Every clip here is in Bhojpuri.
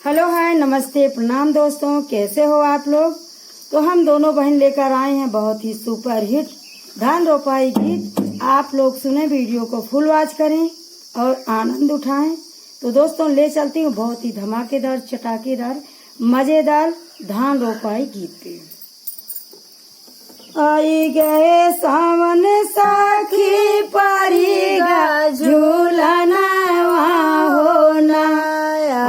हेलो हाय नमस्ते प्रणाम दोस्तों, कैसे हो आप लोग। तो हम दोनों बहन लेकर आए हैं बहुत ही सुपर हिट धान रोपाई गीत। आप लोग सुने, वीडियो को फुल वॉच करें और आनंद उठाएं। तो दोस्तों ले चलती हूँ बहुत ही धमाकेदार चटाकेदार मजेदार धान रोपाई गीत पे। आई गए सावन साखी परिगा झूलना होना,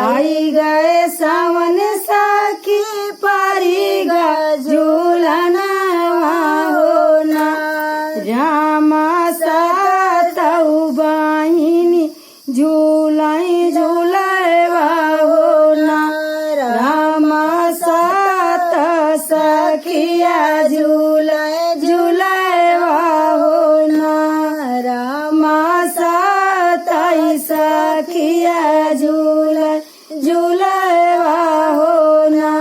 आई गए सावन साखी परिगा झूलना होना। रामा सातौ बहिनी झूलाई झूलवा होना, रामा सात सखिया झूलाए झूलवा होना, रामा सातई सखिया झूलाए झूलवा होना।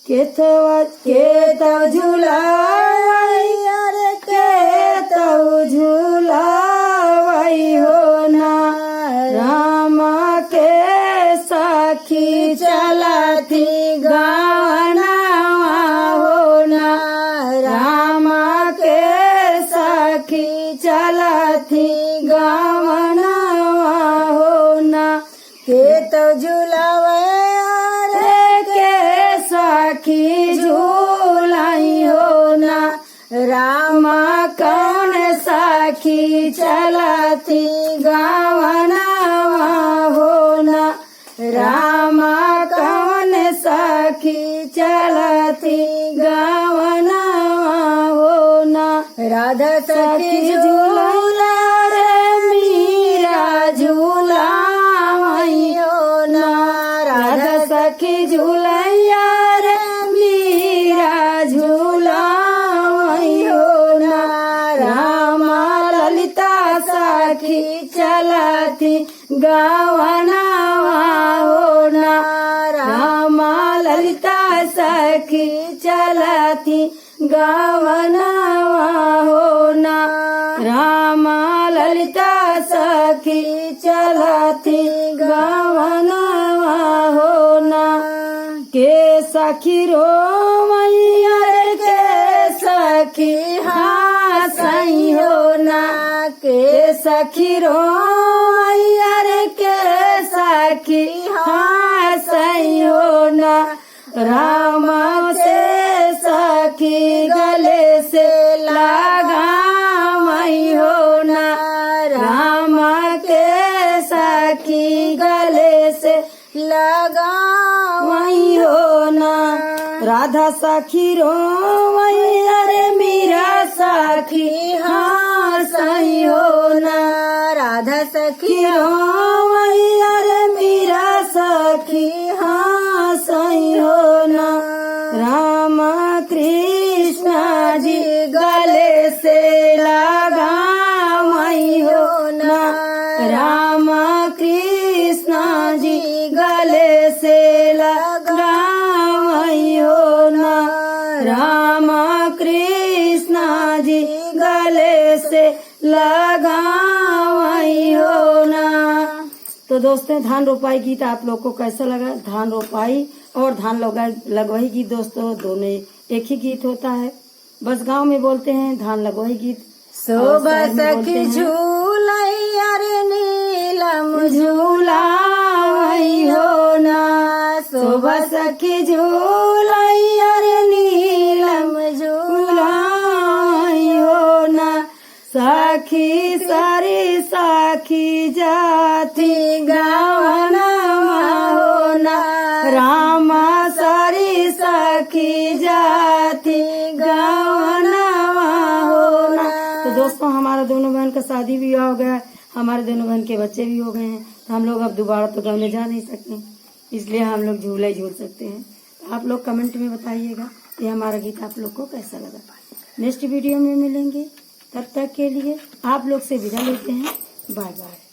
केतव झूलाई अरे केतव झूलाई होना, रामा के सखी चलती गाना होना, रामा के सखी चलती गाना होना। केतव झूलावे अरे के सखी झूलाई होना, रामा कौन सखी चलती गावना होना, रामा कौन सखी चलती गावना होना। राधा सखी झूला रे मीरा झूला होना, राधा सखी झूलैया रे मीरा झूला होना, रामा ललिता सखी चलती गावना होना, रामा ललिता सखी चलती गावना होना, रामा ललिता सखी चलती गावना होना। के सखी रो मैया के सखी हासई होना, के सखी रो मैया के सखी हासई होना, रामा से सखी गले से लगा मई होना, रामा के सखी गले से लगा मई होना। राधा सखी रो मैया रे मीरा सखी हासई होना, राधा सखी रो मैया रे मीरा सखी हासई होना, रामा कृष्ण जी गले से लगा मई होना, रामा कृष्ण जी गले से लगा मई होना, रामा कृष्ण जी गले से लगा मई होना। तो दोस्तों धान रोपाई गीत आप लोग को कैसा लगा। धान रोपाई और धान लगवाई गीत दोस्तों दोनों एक ही गीत होता है, बस गांव में बोलते हैं धान लगवाई गीत। शोभा सखी झूलैया रे नीलम झूलाई होना, शोभा सखी झूलैया रे नीलम झूलाई होना। सखी सारी सखी जाती गावना होना, रामा सारी सखी जाती गावना होना। तो दोस्तों हमारा दोनों बहन का शादी भी हो गया, हमारे दोनों बहन के बच्चे भी हो गए हैं, तो हम लोग अब दोबारा तो गाँव में जा नहीं सकते, इसलिए हम लोग झूला ही झूल सकते हैं। तो आप लोग कमेंट में बताइएगा ये हमारा गीत आप लोग को कैसा लगा। नेक्स्ट वीडियो में मिलेंगे, तब तक के लिए आप लोग से विदा लेते हैं, बाय बाय।